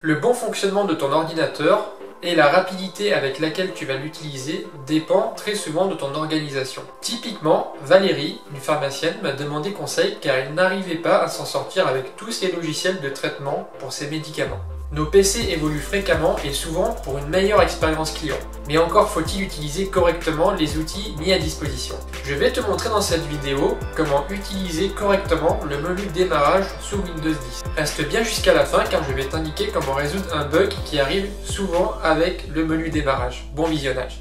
Le bon fonctionnement de ton ordinateur et la rapidité avec laquelle tu vas l'utiliser dépend très souvent de ton organisation. Typiquement, Valérie, une pharmacienne, m'a demandé conseil car elle n'arrivait pas à s'en sortir avec tous ses logiciels de traitement pour ses médicaments. Nos PC évoluent fréquemment et souvent pour une meilleure expérience client. Mais encore faut-il utiliser correctement les outils mis à disposition. Je vais te montrer dans cette vidéo comment utiliser correctement le menu démarrage sous Windows 10. Reste bien jusqu'à la fin car je vais t'indiquer comment résoudre un bug qui arrive souvent avec le menu démarrage. Bon visionnage.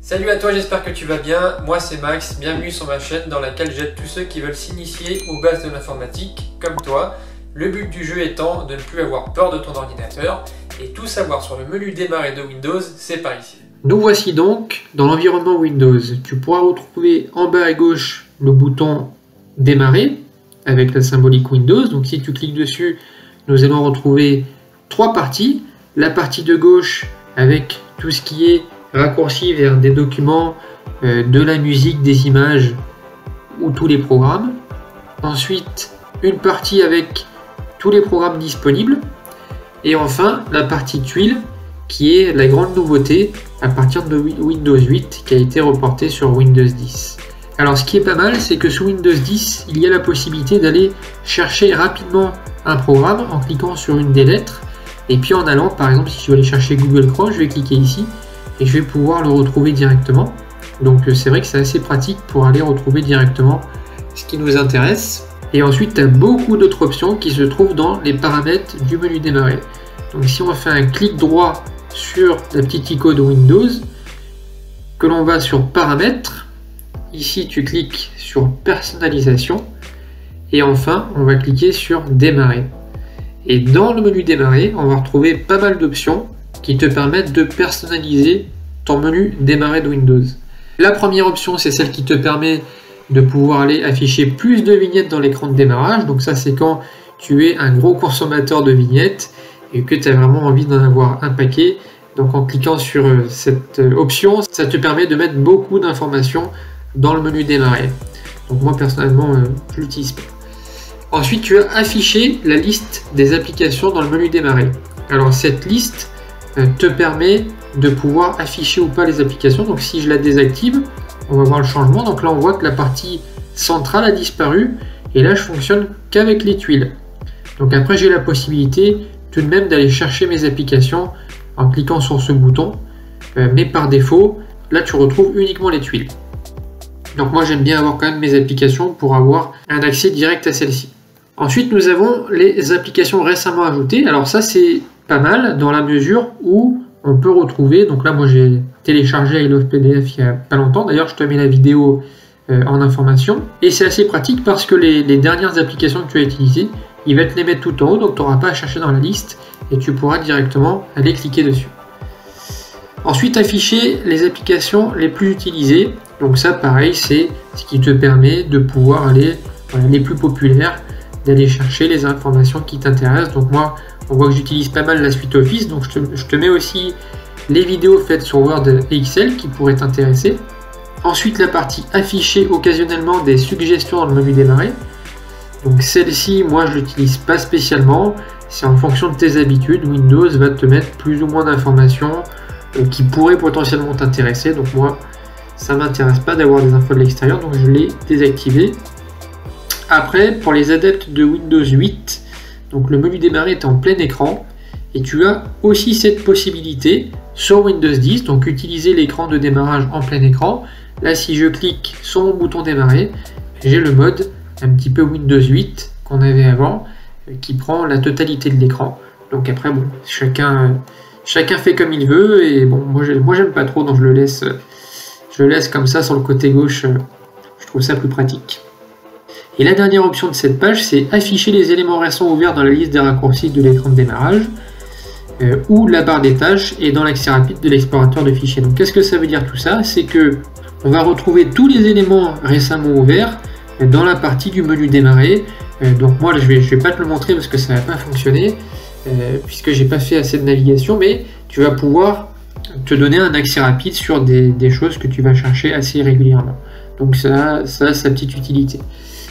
Salut à toi, j'espère que tu vas bien. Moi c'est Max, bienvenue sur ma chaîne dans laquelle j'aide tous ceux qui veulent s'initier aux bases de l'informatique, comme toi. Le but du jeu étant de ne plus avoir peur de ton ordinateur et tout savoir sur le menu démarrer de Windows, c'est par ici. Nous voici donc dans l'environnement Windows. Tu pourras retrouver en bas à gauche le bouton démarrer avec la symbolique Windows. Donc si tu cliques dessus, nous allons retrouver trois parties. La partie de gauche avec tout ce qui est raccourci vers des documents, de la musique, des images ou tous les programmes. Ensuite, une partie avec tous les programmes disponibles. Et enfin, la partie tuile qui est la grande nouveauté à partir de Windows 8 qui a été reporté sur Windows 10. Alors ce qui est pas mal, c'est que sous Windows 10, il y a la possibilité d'aller chercher rapidement un programme en cliquant sur une des lettres. Et puis en allant, par exemple, si je veux aller chercher Google Chrome, je vais cliquer ici. Et je vais pouvoir le retrouver directement. Donc c'est vrai que c'est assez pratique pour aller retrouver directement ce qui nous intéresse. Et ensuite, tu as beaucoup d'autres options qui se trouvent dans les paramètres du menu démarrer. Donc si on fait un clic droit sur la petite icône de Windows, que l'on va sur paramètres, ici tu cliques sur personnalisation, et enfin on va cliquer sur démarrer. Et dans le menu démarrer, on va retrouver pas mal d'options qui te permettent de personnaliser ton menu démarrer de Windows. La première option, c'est celle qui te permet de pouvoir aller afficher plus de vignettes dans l'écran de démarrage. Donc ça, c'est quand tu es un gros consommateur de vignettes et que tu as vraiment envie d'en avoir un paquet. Donc en cliquant sur cette option, ça te permet de mettre beaucoup d'informations dans le menu démarrer. Donc moi, personnellement, je l'utilise pas. Ensuite, tu as affiché la liste des applications dans le menu démarrer. Alors cette liste te permet de pouvoir afficher ou pas les applications. Donc si je la désactive, on va voir le changement. Donc là on voit que la partie centrale a disparu et là je fonctionne qu'avec les tuiles. Donc après j'ai la possibilité tout de même d'aller chercher mes applications en cliquant sur ce bouton, mais par défaut là tu retrouves uniquement les tuiles. Donc moi j'aime bien avoir quand même mes applications pour avoir un accès direct à celles-ci. Ensuite nous avons les applications récemment ajoutées. Alors ça c'est pas mal dans la mesure où on peut retrouver, donc là moi j'ai téléchargé I Love PDF il y a pas longtemps, d'ailleurs je te mets la vidéo en information, et c'est assez pratique parce que les dernières applications que tu as utilisées, il va te les mettre tout en haut, donc tu n'auras pas à chercher dans la liste et tu pourras directement aller cliquer dessus. Ensuite afficher les applications les plus utilisées, donc ça pareil c'est ce qui te permet de pouvoir aller, voilà, les plus populaires, d'aller chercher les informations qui t'intéressent. Donc moi on voit que j'utilise pas mal la suite Office, donc je te mets aussi les vidéos faites sur Word et Excel qui pourraient t'intéresser. Ensuite la partie afficher occasionnellement des suggestions dans le menu démarrer. Donc celle-ci moi je l'utilise pas spécialement, c'est en fonction de tes habitudes. Windows va te mettre plus ou moins d'informations qui pourraient potentiellement t'intéresser. Donc moi ça m'intéresse pas d'avoir des infos de l'extérieur, donc je l'ai désactivé. Après pour les adeptes de Windows 8, donc le menu démarrer est en plein écran et tu as aussi cette possibilité sur Windows 10, donc utiliser l'écran de démarrage en plein écran. Là si je clique sur mon bouton démarrer, j'ai le mode un petit peu Windows 8 qu'on avait avant qui prend la totalité de l'écran. Donc après bon, chacun fait comme il veut et bon moi j'aime pas trop, donc je le laisse comme ça sur le côté gauche, je trouve ça plus pratique. Et la dernière option de cette page, c'est afficher les éléments récents ouverts dans la liste des raccourcis de l'écran de démarrage ou la barre des tâches et dans l'accès rapide de l'explorateur de fichiers. Donc qu'est-ce que ça veut dire tout ça? C'est que on va retrouver tous les éléments récemment ouverts dans la partie du menu démarrer. Donc moi je vais pas te le montrer parce que ça va pas fonctionner puisque j'ai pas fait assez de navigation, mais tu vas pouvoir te donner un accès rapide sur des choses que tu vas chercher assez régulièrement. Donc ça a sa petite utilité.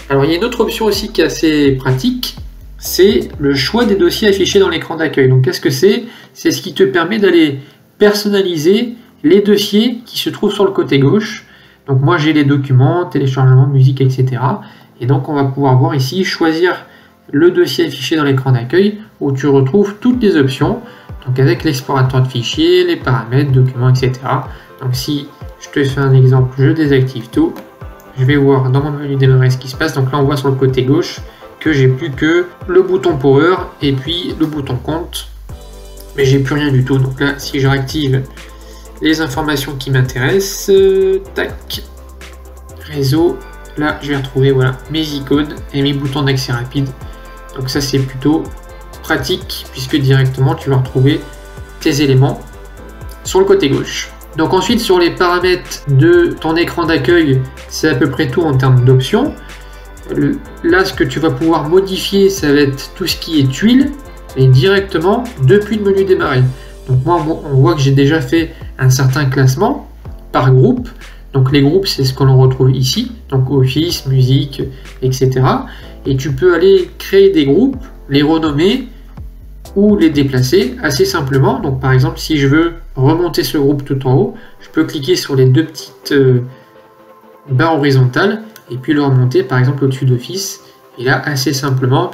Alors il y a une autre option aussi qui est assez pratique, c'est le choix des dossiers affichés dans l'écran d'accueil. Donc qu'est-ce que c'est? C'est ce qui te permet d'aller personnaliser les dossiers qui se trouvent sur le côté gauche. Donc moi j'ai les documents, téléchargement, musique, etc. Et donc on va pouvoir voir ici, choisir le dossier affiché dans l'écran d'accueil où tu retrouves toutes les options. Donc avec l'explorateur de fichiers, les paramètres, documents, etc. Donc si je te fais un exemple, je désactive tout. Je vais voir dans mon menu démarrer ce qui se passe. Donc là on voit sur le côté gauche que j'ai plus que le bouton Power et puis le bouton Compte. Mais j'ai plus rien du tout. Donc là si je réactive les informations qui m'intéressent, tac, réseau, là je vais retrouver voilà, mes icônes et mes boutons d'accès rapide. Donc ça c'est plutôt pratique puisque directement tu vas retrouver tes éléments sur le côté gauche. Donc ensuite sur les paramètres de ton écran d'accueil, c'est à peu près tout en termes d'options. Là ce que tu vas pouvoir modifier, ça va être tout ce qui est tuiles et directement depuis le menu démarrer. Donc moi on voit que j'ai déjà fait un certain classement par groupe. Donc les groupes c'est ce que l'on retrouve ici, donc Office, musique, etc. Et tu peux aller créer des groupes, les renommer ou les déplacer assez simplement. Donc par exemple si je veux remonter ce groupe tout en haut, je peux cliquer sur les deux petites barres horizontales et puis le remonter par exemple au-dessus d'Office. Et là assez simplement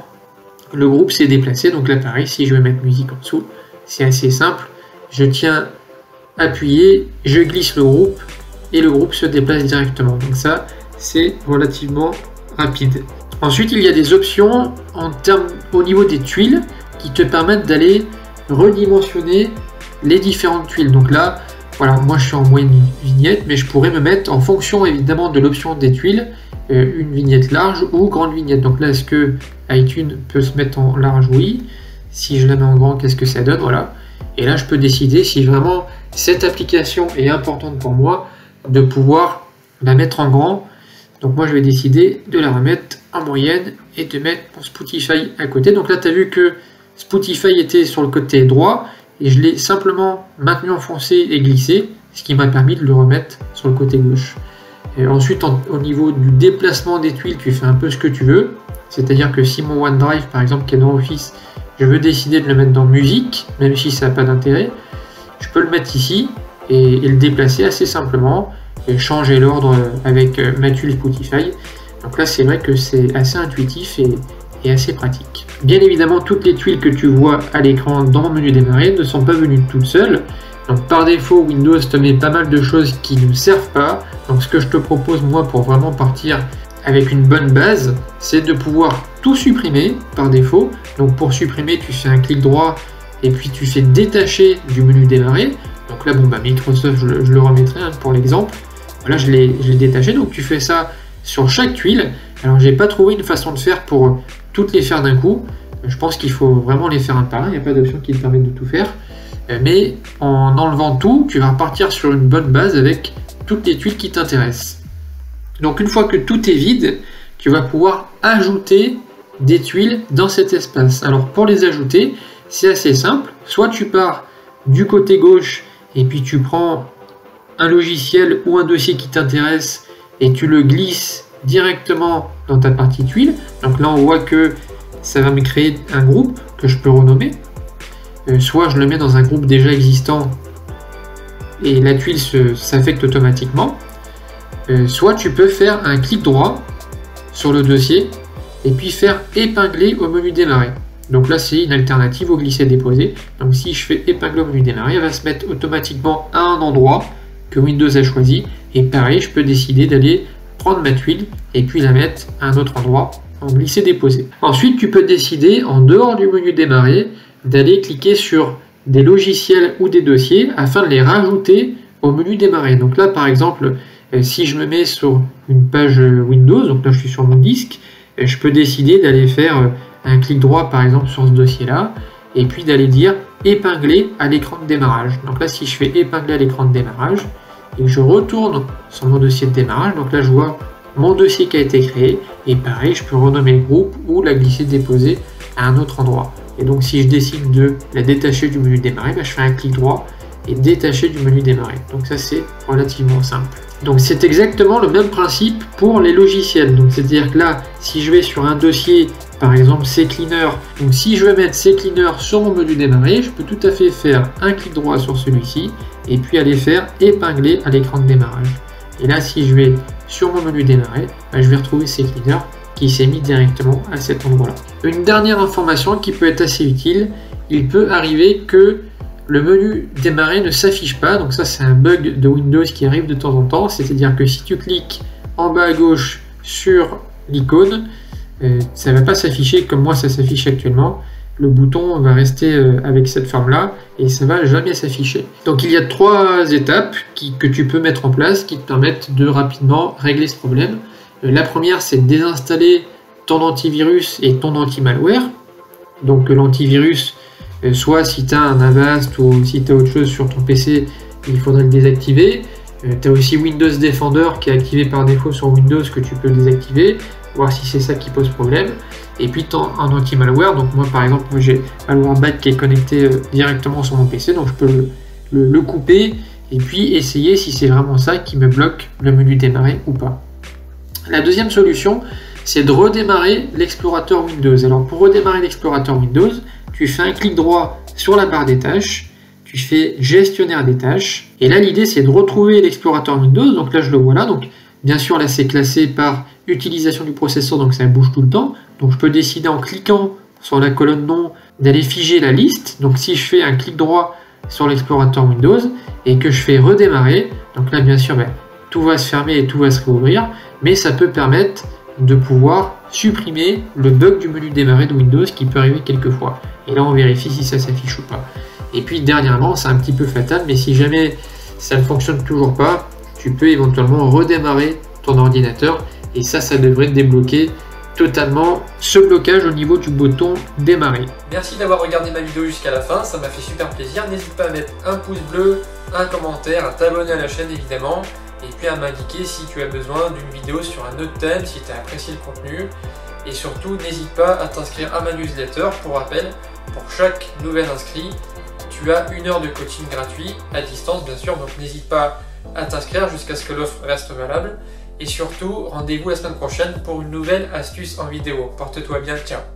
le groupe s'est déplacé. Donc là pareil, si je veux mettre musique en dessous, c'est assez simple. Je tiens appuyé, je glisse le groupe et le groupe se déplace directement. Donc ça c'est relativement rapide. Ensuite il y a des options au niveau des tuiles qui te permettent d'aller redimensionner les différentes tuiles. Donc là, voilà, moi je suis en moyenne vignette, mais je pourrais me mettre en fonction évidemment de l'option des tuiles, une vignette large ou grande vignette. Donc là, est-ce que iTunes peut se mettre en large? Oui. Si je la mets en grand, qu'est-ce que ça donne? Voilà. Et là, je peux décider si vraiment cette application est importante pour moi de pouvoir la mettre en grand. Donc moi, je vais décider de la remettre en moyenne et de mettre mon Spotify à côté. Donc là, tu as vu que Spotify était sur le côté droit et je l'ai simplement maintenu enfoncé et glissé, ce qui m'a permis de le remettre sur le côté gauche. Et ensuite, au niveau du déplacement des tuiles, tu fais un peu ce que tu veux. C'est-à-dire que si mon OneDrive, par exemple, qui est dans Office, je veux décider de le mettre dans musique, même si ça n'a pas d'intérêt, je peux le mettre ici et le déplacer assez simplement et changer l'ordre avec ma tuile Spotify. Donc là, c'est vrai que c'est assez intuitif et assez pratique. Bien évidemment, toutes les tuiles que tu vois à l'écran dans le menu démarrer ne sont pas venues toutes seules. Donc par défaut, Windows te met pas mal de choses qui ne servent pas. Donc ce que je te propose moi pour vraiment partir avec une bonne base, c'est de pouvoir tout supprimer par défaut. Donc pour supprimer, tu fais un clic droit et puis tu fais détacher du menu démarrer. Donc là, bon, Microsoft, je le remettrai pour l'exemple. Voilà, je l'ai détaché. Donc tu fais ça sur chaque tuile. Alors j'ai pas trouvé une façon de faire pour toutes les faire d'un coup. Je pense qu'il faut vraiment les faire un par un. Il n'y a pas d'option qui te permette de tout faire. Mais en enlevant tout, tu vas repartir sur une bonne base avec toutes les tuiles qui t'intéressent. Donc une fois que tout est vide, tu vas pouvoir ajouter des tuiles dans cet espace. Alors pour les ajouter, c'est assez simple. Soit tu pars du côté gauche et puis tu prends un logiciel ou un dossier qui t'intéresse et tu le glisses directement dans ta partie tuile. Donc là on voit que ça va me créer un groupe que je peux renommer. Soit je le mets dans un groupe déjà existant et la tuile s'affecte automatiquement. Soit tu peux faire un clic droit sur le dossier et puis faire épingler au menu démarrer. Donc là c'est une alternative au glisser-déposer. Donc si je fais épingler au menu démarrer, elle va se mettre automatiquement à un endroit que Windows a choisi. Et pareil, je peux décider d'aller prendre ma tuile et puis la mettre à un autre endroit en glisser-déposer. Ensuite, tu peux décider en dehors du menu démarrer d'aller cliquer sur des logiciels ou des dossiers afin de les rajouter au menu démarrer. Donc là, par exemple, si je me mets sur une page Windows, donc là je suis sur mon disque, je peux décider d'aller faire un clic droit par exemple sur ce dossier-là et puis d'aller dire épingler à l'écran de démarrage. Donc là, si je fais épingler à l'écran de démarrage et que je retourne sur mon dossier de démarrage, donc là je vois mon dossier qui a été créé et pareil, je peux renommer le groupe ou la glisser-déposer à un autre endroit. Et donc si je décide de la détacher du menu démarrer, je fais un clic droit et détacher du menu démarrer. Donc ça c'est relativement simple. Donc c'est exactement le même principe pour les logiciels. Donc c'est-à-dire que là, si je vais sur un dossier, par exemple CCleaner, donc si je veux mettre CCleaner sur mon menu démarrer, je peux tout à fait faire un clic droit sur celui-ci et puis aller faire épingler à l'écran de démarrage. Et là, si je vais sur mon menu démarrer, je vais retrouver CCleaner qui s'est mis directement à cet endroit-là. Une dernière information qui peut être assez utile, il peut arriver que le menu démarrer ne s'affiche pas, donc ça c'est un bug de Windows qui arrive de temps en temps, c'est-à-dire que si tu cliques en bas à gauche sur l'icône, ça ne va pas s'afficher comme moi ça s'affiche actuellement, le bouton va rester avec cette forme-là et ça ne va jamais s'afficher. Donc il y a 3 étapes que tu peux mettre en place qui te permettent de rapidement régler ce problème. La première c'est de désinstaller ton antivirus et ton anti-malware, donc l'antivirus, soit si tu as un Avast ou si tu as autre chose sur ton PC, il faudrait le désactiver. Tu as aussi Windows Defender qui est activé par défaut sur Windows que tu peux désactiver, voir si c'est ça qui pose problème. Et puis tu as un anti-malware, donc moi par exemple j'ai Malwarebytes qui est connecté directement sur mon PC, donc je peux le couper et puis essayer si c'est vraiment ça qui me bloque le menu démarrer ou pas. La deuxième solution, c'est de redémarrer l'explorateur Windows. Alors pour redémarrer l'explorateur Windows, tu fais un clic droit sur la barre des tâches, tu fais gestionnaire des tâches, et là l'idée c'est de retrouver l'explorateur Windows, donc là je le vois là, donc bien sûr là c'est classé par utilisation du processeur, donc ça bouge tout le temps, donc je peux décider en cliquant sur la colonne nom d'aller figer la liste, donc si je fais un clic droit sur l'explorateur Windows et que je fais redémarrer, donc là bien sûr tout va se fermer et tout va se réouvrir, mais ça peut permettre de pouvoir supprimer le bug du menu démarrer de Windows qui peut arriver quelquefois. Et là on vérifie si ça s'affiche ou pas. Et puis dernièrement, c'est un petit peu fatal, mais si jamais ça ne fonctionne toujours pas, tu peux éventuellement redémarrer ton ordinateur et ça devrait débloquer totalement ce blocage au niveau du bouton démarrer. Merci d'avoir regardé ma vidéo jusqu'à la fin, ça m'a fait super plaisir. N'hésite pas à mettre un pouce bleu, un commentaire, à t'abonner à la chaîne évidemment, et puis à m'indiquer si tu as besoin d'une vidéo sur un autre thème, si tu as apprécié le contenu. Et surtout, n'hésite pas à t'inscrire à ma newsletter. Pour rappel, pour chaque nouvel inscrit, tu as 1 heure de coaching gratuit, à distance bien sûr, donc n'hésite pas à t'inscrire jusqu'à ce que l'offre reste valable. Et surtout, rendez-vous la semaine prochaine pour une nouvelle astuce en vidéo. Porte-toi bien, ciao!